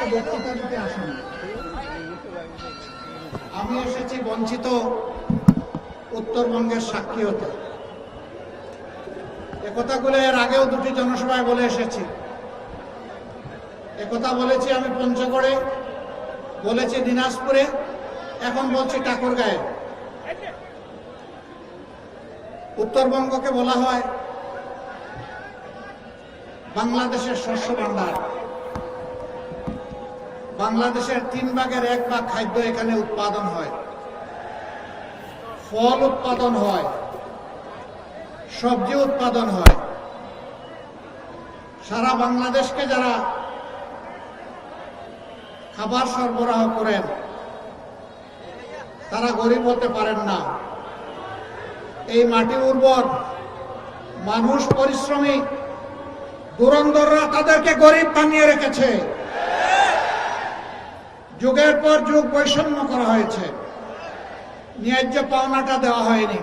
আজকে বক্তৃতা দিতে আসেনি। আমি এসেছি বঞ্চিত উত্তরবঙ্গের সাক্ষী হতে। একথাগুলো এর আগেও দুটি জনসভায় বলে এসেছি। একথা বলেছি আমি পঞ্চগড়ে, বলেছি দিনাজপুরে, এখন বলছি ঠাকুরগাঁয়ে। উত্তরবঙ্গকে বলা হয় বাংলাদেশের শস্য ভান্ডার। বাংলাদেশের 1/3 ভাগ খাদ্য এখানে উৎপাদন হয়, ফল উৎপাদন হয়, সবজি উৎপাদন হয়। সারা বাংলাদেশকে যারা খাবার সরবরাহ করেন তারা গরিব হতে পারেন না। এই মাটি উর্বর, মানুষ পরিশ্রমী, ধুরন্ধররা তাদেরকে গরিব বানিয়ে রেখেছে। যুগের পর যুগ বৈষম্য করা হয়েছে, ন্যায্য পাওনাটা দেওয়া হয়নি।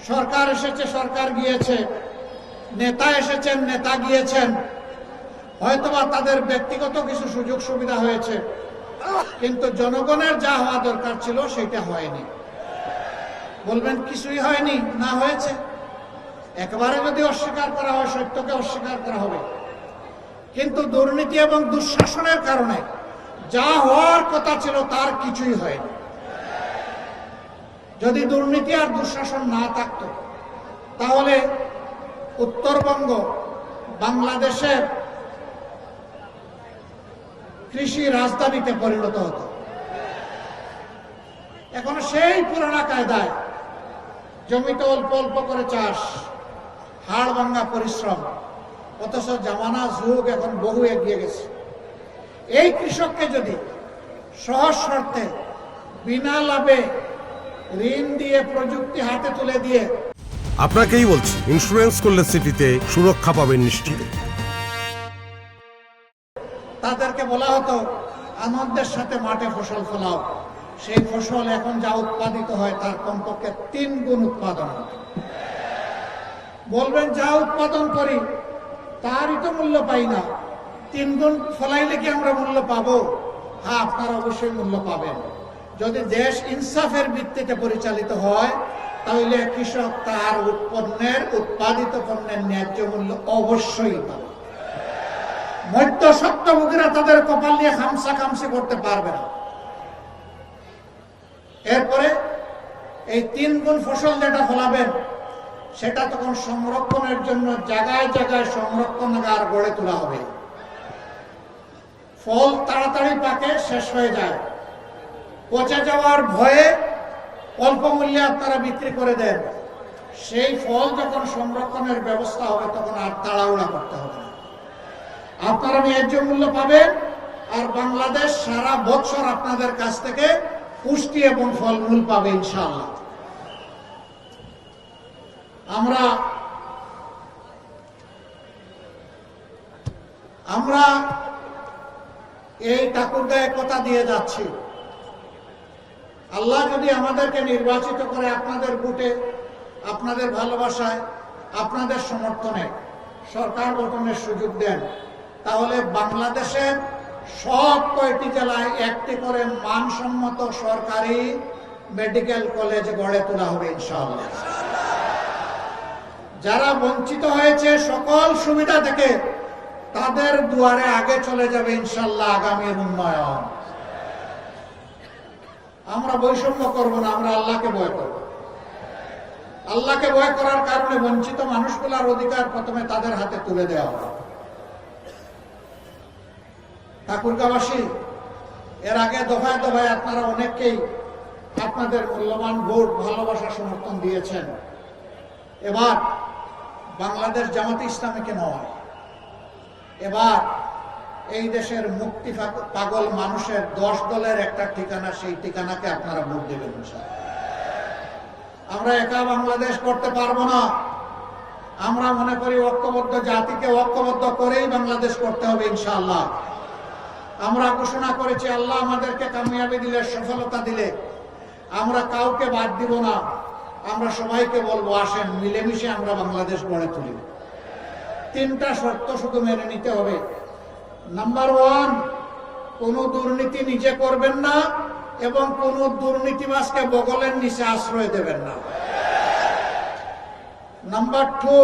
সরকার এসেছে, সরকার গিয়েছে, নেতা এসেছেন, নেতা গিয়েছেন, হয়তোবা তাদের ব্যক্তিগত কিছু সুযোগ সুবিধা হয়েছে, কিন্তু জনগণের যা হওয়া দরকার ছিল সেটা হয়নি। বলবেন কিছুই হয়নি, না হয়েছে। একেবারে যদি অস্বীকার করা হয়, সত্যকে অস্বীকার করা হবে। কিন্তু দুর্নীতি এবং দুঃশাসনের কারণে যা হওয়ার কথা ছিল তার কিছুই হয়নি। যদি দুর্নীতি আর দুঃশাসন না থাকত তাহলে উত্তরবঙ্গ বাংলাদেশের কৃষি রাজধানীতে পরিণত হতো। এখন সেই পুরোনো কায়দায় জমিতে অল্প অল্প করে চাষ, হাড় ভাঙ্গা পরিশ্রম, অথচ জামানা যুগ এখন বহু এগিয়ে গেছে। এই কৃষককে যদি সহজ শর্তে বিনা লাভে ঋণ দিয়ে, প্রযুক্তি হাতে তুলে দিয়ে, আপনাকেই বলছি, ইন্স্যুরেন্স করলে সিটিতে সুরক্ষা পাবেন নিশ্চিত। তাদেরকে বলা হতো আনন্দের সাথে মাঠে ফসল ফলাও, সেই ফসল এখন যা উৎপাদিত হয় তার কমপক্ষে 3 গুণ উৎপাদন হয়। বলবেন যা উৎপাদন করি তারই তো মূল্য পাই না, 3 গুণ ফলাইলে কি আমরা মূল্য পাবো? হ্যাঁ, আপনারা অবশ্যই মূল্য পাবেন। যদি দেশ ইনসাফের ভিত্তিতে পরিচালিত হয় তাহলে কৃষক তার উৎপাদিত পণ্যের ন্যায্য মূল্য অবশ্যই পাবে। মধ্যস্বত্বভোগীরা তাদের কপাল নিয়ে খামসি করতে পারবে না। এরপরে এই 3 গুণ ফসল যেটা ফলাবেন সেটা তখন সংরক্ষণের জন্য জায়গায় জায়গায় সংরক্ষণাগার গড়ে তোলা হবে। ফল তাড়াতাড়ি পাকে, শেষ হয়ে যায়, পচে যাওয়ার ভয়ে অল্প মূল্যে আপনারা বিক্রি করে দেন। সেই ফল যখন সংরক্ষণের ব্যবস্থা হবে তখন আর তাড়াহুড়া করতে হবে না, আপনারা ন্যায্য মূল্য পাবেন। আর বাংলাদেশ সারা বছর আপনাদের কাছ থেকে পুষ্টি এবং ফলমূল পাবে ইনশাআল্লাহ। আমরা এই ঠাকুরগাঁয়ে কথা দিয়ে যাচ্ছি, আল্লাহ যদি আমাদেরকে নির্বাচিত করে আপনাদের ভোটে, আপনাদের ভালোবাসায়, আপনাদের সমর্থনে সরকার গঠনের সুযোগ দেন, তাহলে বাংলাদেশের সব কয়টি জেলায় একটি করে মানসম্মত সরকারি মেডিকেল কলেজ গড়ে তোলা হবে ইনশাআল্লাহ। যারা বঞ্চিত হয়েছে সকল সুবিধা থেকে তাদের দুয়ারে আগে চলে যাবে ইনশাআল্লাহ আগামীর উন্নয়ন। আমরা বৈষম্য করব না, আমরা আল্লাহকে ভয় করব। আল্লাহকে ভয় করার কারণে বঞ্চিত মানুষগুলোর অধিকার প্রথমে তাদের হাতে তুলে দেওয়া হবে। ঠাকুরগাঁওবাসী, এর আগে দফায় দফায় আপনারা অনেককেই আপনাদের মূল্যবান ভোট, ভালোবাসা, সমর্থন দিয়েছেন। এবার বাংলাদেশ জামাতে ইসলামীকে নয়, এবার এই দেশের মুক্তি পাগল মানুষের 10 দলের একটা ঠিকানা, সেই ঠিকানাকে আপনারা ভোট দেবেন। আমরা একা বাংলাদেশ করতে পারবো না। আমরা মনে করি ঐক্যবদ্ধ জাতিকে ঐক্যবদ্ধ করেই বাংলাদেশ করতে হবে ইনশাআল্লাহ। আমরা ঘোষণা করেছি আল্লাহ আমাদেরকে কামিয়াবি দিলে, সফলতা দিলে আমরা কাউকে বাদ দিব না। আমরা সবাইকে বলবো আসেন মিলেমিশে আমরা বাংলাদেশ গড়ে তুলি। 3টা শর্ত শুধু মেনে নিতে হবে। নাম্বার 1, কোনো দুর্নীতি নিজে করবেন না এবং কোনো দুর্নীতিবাজকে বগলের নিচে আশ্রয় দেবেন না। নাম্বার 2,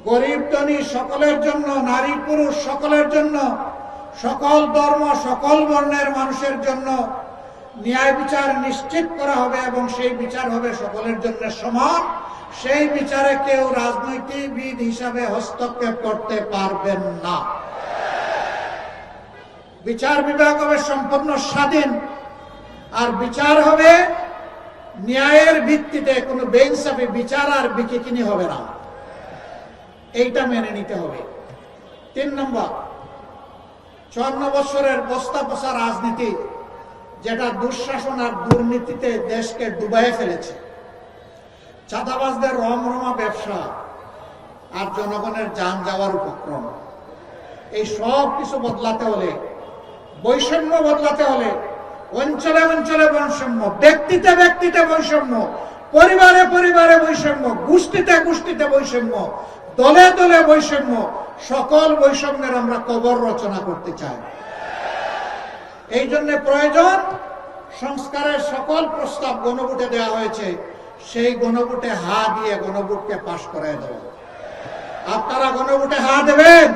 গরিব ধনী সকলের জন্য, নারী পুরুষ সকলের জন্য, সকল ধর্ম সকল বর্ণের মানুষের জন্য ন্যায় বিচার নিশ্চিত করা হবে এবং সেই বিচার হবে সকলের জন্য সমান। সেই বিচারে কেউ রাজনৈতিকবিদ হিসাবে হস্তক্ষেপ করতে পারবেন না। বিচার বিভাগ হবে সম্পূর্ণ স্বাধীন, আর বিচার হবে ন্যায়ের ভিত্তিতে, কোনো বেইনসাফি বিচার আর বিকিকিনি হবে না। এইটা মেনে নিতে হবে। 3 নম্বর, 54 বছরের বস্তা পচা রাজনীতি, যেটা দুঃশাসন আর দুর্নীতিতে দেশকে ডুবাইয়ে ফেলেছে, চাঁদাবাজদের রমরমা ব্যবসা আর জনগণের যান যাওয়ার উপক্রম, এই সব কিছু বদলাতে হলে, বৈষম্য বদলাতে হলে, অঞ্চলে অঞ্চলে বৈষম্য, ব্যক্তিতে ব্যক্তিতে বৈষম্য, পরিবারে পরিবারে বৈষম্য, গোষ্ঠীতে গোষ্ঠীতে বৈষম্য, দলে দলে বৈষম্য, সকল বৈষম্যের আমরা কবর রচনা করতে চাই। এই জন্য প্রয়োজন সংস্কারের সকল প্রস্তাব গণভোটে দেওয়া হয়েছে, সেই গণভোটে হা দিয়ে গণভোটকে পাশ করায় দেব। আপনারা গণভোটে হা দেবেন?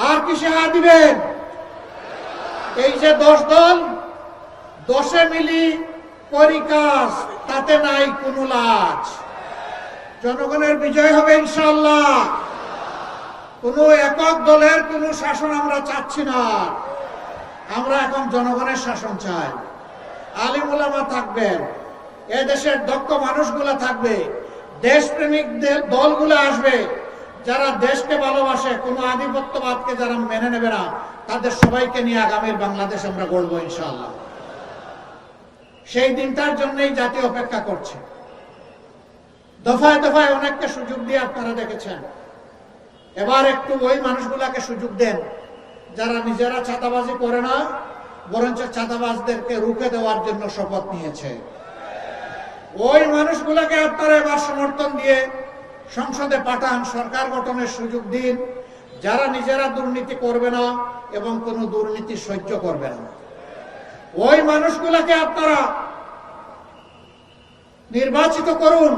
আর কিসে হা দিবেন? এই যে 10 দল, 10 মিলি পরিকাজ, তাতে নাই কোনো লাজ। জনগণের বিজয় হবে ইনশাআল্লাহ। কোন একক দলের কোন শাসন আমরা চাচ্ছি না। আমরা এখন জনগণের শাসন চাই। আলিম উলামা থাকবেন, এদেশের দক্ষ মানুষগুলা থাকবে, দেশপ্রেমিক দলগুলো আসবে, যারা দেশকে ভালোবাসে, কোন আধিপত্যবাদকে যারা মেনে নেবে না, তাদের সবাইকে নিয়ে আগামীর বাংলাদেশ আমরা গড়বো ইনশাআল্লাহ। সেই দিনটার জন্যই জাতি অপেক্ষা করছে। দফায় দফায় অনেককে সুযোগ দিয়ে আপনারা দেখেছেন। এবার একটু ওই মানুষগুলাকে সুযোগ দেন যারা নিজেরা চাঁদাবাজি করে না, বরঞ্চ চাঁদাবাজদেরকে রুখে দেওয়ার জন্য শপথ নিয়েছে। ওই মানুষগুলাকে আপনারা এবার সমর্থন দিয়ে সংসদে পাঠান, সরকার গঠনের সুযোগ দিন, যারা নিজেরা দুর্নীতি করবে না এবং কোনো দুর্নীতি সহ্য করবে না। ওই মানুষগুলাকে আপনারা নির্বাচিত করুন,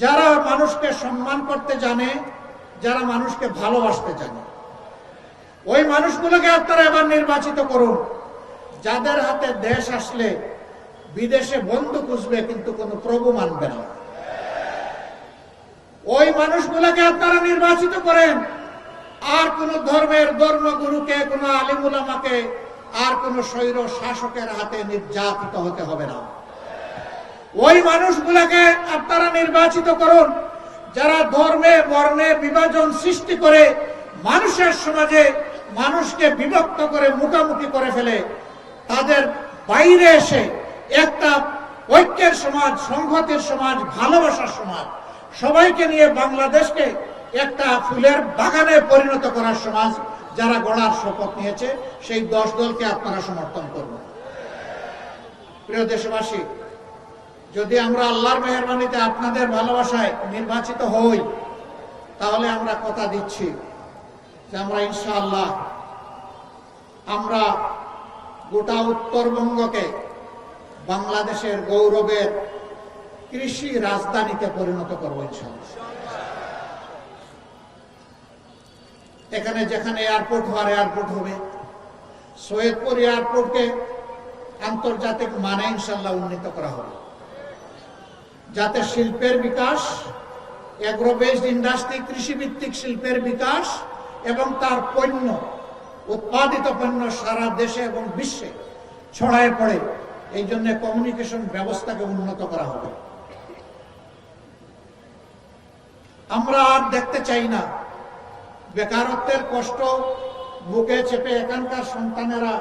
যারা মানুষকে সম্মান করতে জানে, যারা মানুষকে ভালোবাসতে জানে। ওই মানুষগুলোকে আপনারা এবার নির্বাচিত করুন, যাদের হাতে দেশ আসলে বিদেশে বন্ধু খুঁজবে কিন্তু কোনো প্রভু মানবে না। ওই মানুষগুলোকে আপনারা নির্বাচিত করেন, আর কোন ধর্মের ধর্মগুরুকে, কোন আলিম উলামাকে, আর কোন স্বৈর শাসকের হাতে নির্যাতিত হতে হবে না। ওই মানুষগুলোকে আপনারা নির্বাচিত করুন, যারা ধর্মে বর্ণে বিভাজন সৃষ্টি করে মানুষের সমাজে মানুষকে বিভক্ত করে মুখামুখি করে ফেলে, তাদের বাইরে এসে একটা ঐক্যের সমাজ, সংহতির সমাজ, ভালোবাসার সমাজ, সবাইকে নিয়ে বাংলাদেশকে একটা ফুলের বাগানে পরিণত করার সমাজ যারা গড়ার শপথ নিয়েছে, সেই 10 দলকে আপনারা সমর্থন করবেন। প্রিয় দেশবাসী, যদি আমরা আল্লাহর মেহেরবানিতে আপনাদের ভালোবাসায় নির্বাচিত হই, তাহলে আমরা কথা দিচ্ছি যে আমরা ইনশাআল্লাহ আমরা গোটা উত্তরবঙ্গকে বাংলাদেশের গৌরবের কৃষি রাজধানীতে পরিণত করবো ইনশাআল্লাহ। এখানে যেখানে এয়ারপোর্ট হওয়ার এয়ারপোর্ট হবে, সৈয়দপুর এয়ারপোর্টকে আন্তর্জাতিক মানে ইনশাআল্লাহ উন্নীত করা হবে, যাতে শিল্পের বিকাশ, এগ্রো বেসড ইন্ডাস্ট্রি, কৃষিভিত্তিক শিল্পের বিকাশ এবং তার পণ্য, উৎপাদিত পণ্য সারা দেশে এবং বিশ্বে ছড়ায় পড়ে। এই জন্য কমিউনিকেশন ব্যবস্থাকে উন্নত করা হবে। আমরা আর দেখতে চাই না বেকারত্বের কষ্ট বুকে চেপে এখানকার সন্তানেরা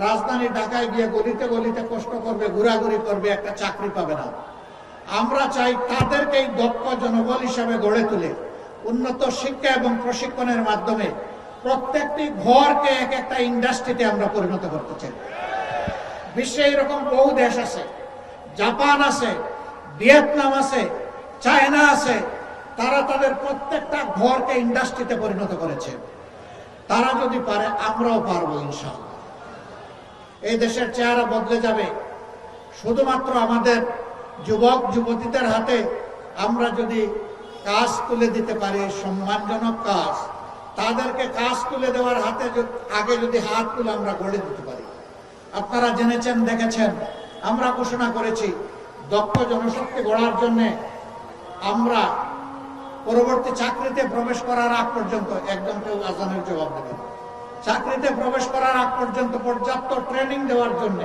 রাজধানী ঢাকায় গিয়ে গলিতে গলিতে কষ্ট করবে, ঘোরাঘুরি করবে, একটা চাকরি পাবে না। আমরা চাই তাদেরকেই দক্ষ জনবল হিসাবে গড়ে তুলে উন্নত শিক্ষা এবং প্রশিক্ষণের মাধ্যমে প্রত্যেকটি ঘরকে এক একটা ইন্ডাস্ট্রিতে আমরা পরিণত করতে চাই। বিশ্বে এরকম বহু দেশ আছে, জাপান আছে, ভিয়েতনাম আছে, চায়না আছে, তারা তাদের প্রত্যেকটা ঘরকে ইন্ডাস্ট্রিতে পরিণত করেছে। তারা যদি পারে আমরাও পারবো ইনশাআল্লাহ। এই দেশের চেহারা বদলে যাবে শুধুমাত্র আমাদের যুবক যুবতীদের হাতে আমরা যদি কাজ তুলে দিতে পারি, সম্মানজনক কাজ, তাদেরকে কাজ তুলে দেওয়ার হাতে আগে যদি হাত তুলে আমরা গড়ে দিতে পারি। আপনারা জেনেছেন, দেখেছেন, আমরা ঘোষণা করেছি দক্ষ জনশক্তি গড়ার জন্য আমরা পরবর্তী চাকরিতে প্রবেশ করার আগ পর্যন্ত, একজন কেউ আজানের জবাব দেবেন, চাকরিতে প্রবেশ করার আগ পর্যন্ত পর্যাপ্ত ট্রেনিং দেওয়ার জন্য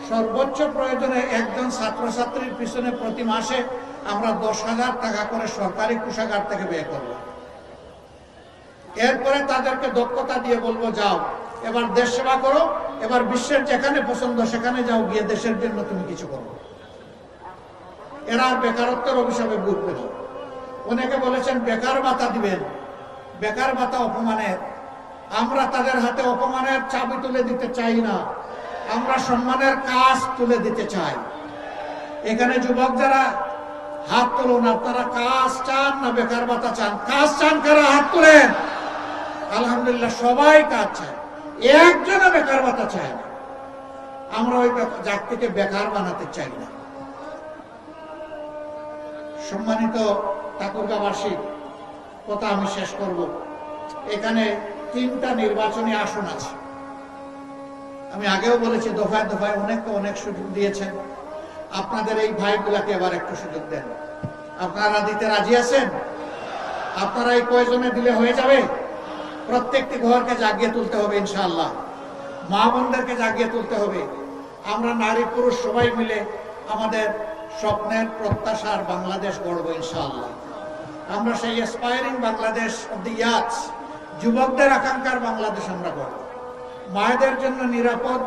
সর্বোচ্চ প্রয়োজনে একজন ছাত্রছাত্রীর পিছনে প্রতি মাসে আমরা 10,000 টাকা করে সরকারি কোষাগার থেকে ব্যয় করব। এরপরে তাদেরকে দক্ষতা দিয়ে বলবো, যাও এবার দেশ সেবা করো, এবার বিশ্বের যেখানে পছন্দ সেখানে যাও, গিয়ে দেশের জন্য তুমি কিছু করো। এরা আর বেকারত্বের অভিশাপে ভুগবে না। অনেকে বলেছেন বেকার ভাতা দিবেন, বেকার ভাতা অপমানের। আমরা তাদের হাতে অপমানের চাবি তুলে দিতে চাই না, আমরা সম্মানের কাজ তুলে দিতে চাই। এখানে যুবক যারা হাত তুলুন, আপনারা কাজ চান না বেকার ভাতা চান? কাজ চান কারা? হাত তুলেন। আলহামদুলিল্লাহ, সবাই কাজ চায়, একজনও বেকার ভাতা চায় না। আমরা ওই জাতিকে বেকার বানাতে চাই না। সম্মানিত ঠাকুরগাঁওবাসী, কথা আমি শেষ করব। এখানে 3টা নির্বাচনী আসন আছে। আমি আগেও বলেছি, দফায় দফায় অনেককে অনেক সুযোগ দিয়েছেন। আপনাদের এই ভাইগুলাকে এবার একটু সুযোগ দেন। আপনারা দিতে রাজি আছেন? আপনারা এই কয়জনে দিলে হয়ে যাবে? প্রত্যেকটি ঘরকে জাগিয়ে তুলতে হবে ইনশাআল্লাহ, মা বোনদেরকে জাগিয়ে তুলতে হবে। আমরা নারী পুরুষ সবাই মিলে আমাদের স্বপ্নের প্রত্যাশার বাংলাদেশ গড়ব ইনশাআল্লাহ। আমরা সেই অ্যাসপায়ারিং বাংলাদেশ অফ দি ইয়াথস, যুবকদের আকাঙ্ক্ষার বাংলাদেশ আমরা গড়ব। মায়েদের জন্য নিরাপদ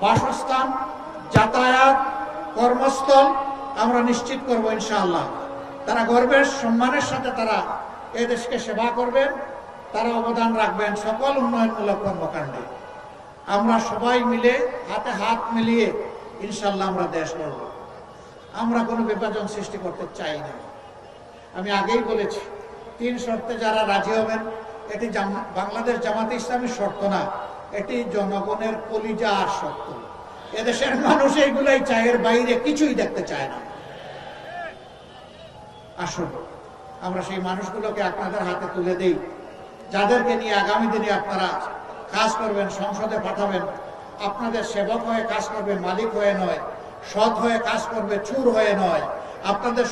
বাসস্থান, যাতায়াত, কর্মস্থল আমরা নিশ্চিত করব ইনশাআল্লাহ। তারা গর্বের সম্মানের সাথে তারা এই দেশকে সেবা করবেন, তারা অবদান রাখবেন সকল উন্নয়নমূলক কর্মকাণ্ডে। আমরা সবাই মিলে হাতে হাত মিলিয়ে ইনশাআল্লাহ আমরা দেশ গড়ব। আমরা কোনো বিভাজন সৃষ্টি করতে চাই না। আমি আগেই বলেছি, 3 শর্তে যারা রাজি হবেন, এটি বাংলাদেশ জামাতে ইসলামীর শর্ত না, এটি জনগণের কলিজার শর্ত। এদেশের মানুষ এইগুলাই চায়, এর বাইরে কিছুই দেখতে চায় না। আসুন আমরা সেই মানুষগুলোকে আপনাদের হাতে তুলে দেই, যাদেরকে নিয়ে আগামী দিনে আপনারা কাজ করবেন, সংসদে পাঠাবেন। আপনাদের সেবক হয়ে কাজ করবে, মালিক হয়ে নয়। সৎ হয়ে কাজ করবে, চুর হয়ে নয়। আপনাদের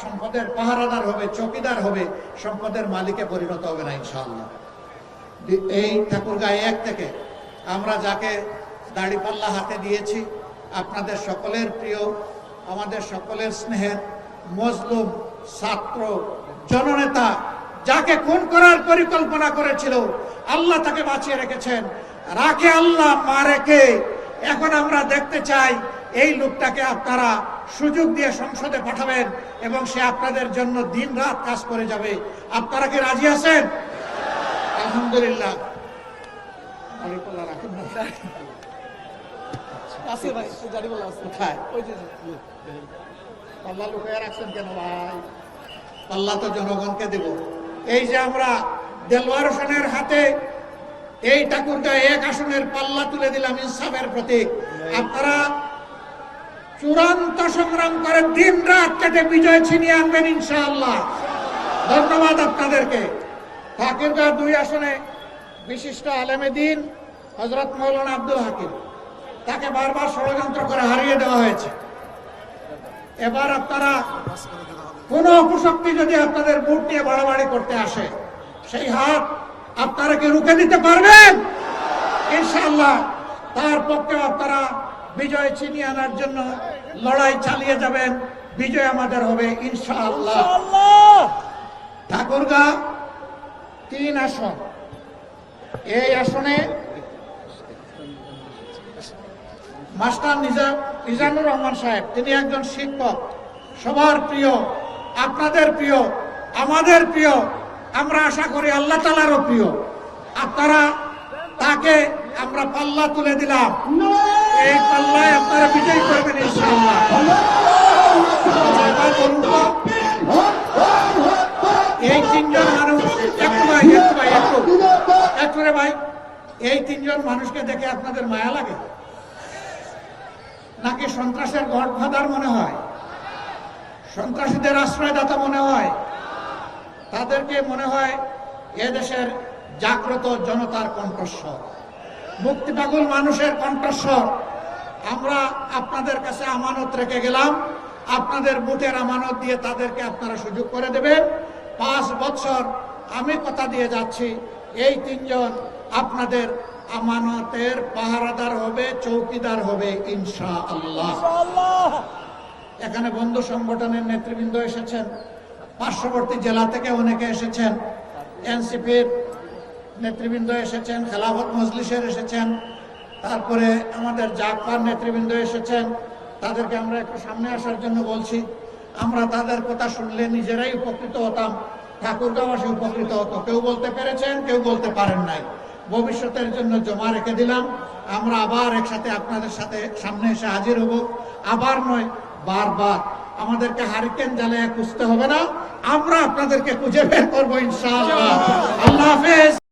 সম্পদের পাহারাদার হবে, চৌকিদার হবে, সম্পদের মালিকে পরিণত হবে না ইনশাআল্লাহ। এই ঠাকুরগাঁও 1 থেকে আমরা যাকে দাড়িপাল্লা হাতে দিয়েছি, আপনাদের সকলের প্রিয়, আমাদের সকলের স্নেহের মজলুম ছাত্র জননেতা, যাকে খুন করার পরিকল্পনা করেছিল, আল্লাহ তাকে বাঁচিয়ে রেখেছেন। রাখে আল্লাহ, মারে কে? এখন আমরা দেখতে চাই এই লোকটাকে আপনারা সুযোগ দিয়ে সংসদে পাঠাবেন এবং সে আপনাদের জন্য দিন রাত কাজ করে যাবে। আপনারা কি রাজি আছেন? আলহামদুলিল্লাহ। পাল্লা লুকিয়ে রাখছেন কেন ভাই? পাল্লা তো জনগণকে দেব। এই যে আমরা দেলোয়ার হোসেনের হাতে এই ঠাকুরগাঁও 1 আসনের পাল্লা তুলে দিলাম ইনসাফের প্রতীক। আপনারা চূড়ান্ত সংগ্রাম করে দিন রাত কেটে বিজয় ছিনিয়ে আনবেন ইনশাআল্লাহ। ধন্যবাদ আপনাদেরকে। ঠাকুরগাঁও 2 আসনে বিশিষ্ট আলেমে দ্বীন হযরত মাওলানা আব্দুল হাকিম, তাকে বারবার ষড়যন্ত্র করে হারিয়ে দেওয়া হয়েছে। এবার আপনারা কোন অপশক্তি যদি আপনাদের বুট নিয়ে বাড়াবাড়ি করতে আসে, সেই হাত আপনারা কি রুখে দিতে পারবেন? ইনশাআল্লাহ তার পক্ষে আপনারা বিজয় ছিনিয়ে আনার জন্য লড়াই চালিয়ে যাবেন। বিজয় আমাদের হবে ইনশাআল্লাহ। ঠাকুরগাঁও 3 আসন। এই আসনে মাস্টার মিজানুর রহমান সাহেব, তিনি একজন শিক্ষক, সবার প্রিয়, আপনাদের প্রিয়, আমাদের প্রিয়, আমরা আশা করি আল্লাহ তাআলারও প্রিয়। আপনারা তাকে আমরা পাল্লা তুলে দিলাম, এই পাল্লায় আপনারা বিজয় করবেন ইনশাআল্লাহ। এই 3 জন মানুষ একটু এই তিনজন মানুষকে দেখে আপনাদের মায়া লাগে নাকি সন্ত্রাসের গডফাদার মনে হয়, সন্ত্রাসীদের আশ্রয়দাতা মনে হয়? তাদেরকে মনে হয় এদেশের জাগ্রত জনতার কণ্ঠস্বর, মুক্তিপাগল মানুষের কণ্ঠস্বর। আমরা আপনাদের কাছে আমানত রেখে গেলাম, আপনাদের ভোটের আমানত দিয়ে তাদেরকে আপনারা সুযোগ করে দেবেন। 5 বছর আমি কথা দিয়ে যাচ্ছি, এই তিনজন আপনাদের আমানতের পাহারাদার হবে, চৌকিদার হবে ইনশাআল্লাহ। এখানে বন্ধু সংগঠনের নেতৃবৃন্দ এসেছেন, পার্শ্ববর্তী জেলা থেকে অনেকে এসেছেন, এনসিপির নেতৃবৃন্দ এসেছেন, খেলাফত মজলিসের এসেছেন, তারপরে আমাদের জাগপার নেতৃবৃন্দ এসেছেন। তাদেরকে আমরা একটু সামনে আসার জন্য বলছি। আমরা তাদের কথা শুনলে নিজেরাই উপকৃত হতাম, ঠাকুরগাঁওবাসী উপকৃত হতো। কেউ বলতে পেরেছেন, কেউ বলতে পারেন নাই। ভবিষ্যতের জন্য জমা রেখে দিলাম। আমরা আবার একসাথে আপনাদের সাথে সামনে এসে হাজির হব, আবার নয় বারবার। আমাদেরকে হারিকেন জ্বালিয়ে খুঁজতে হবে না, আমরা আপনাদেরকে খুঁজে বের করবো ইনশাআল্লাহ। আল্লাহ হাফেজ।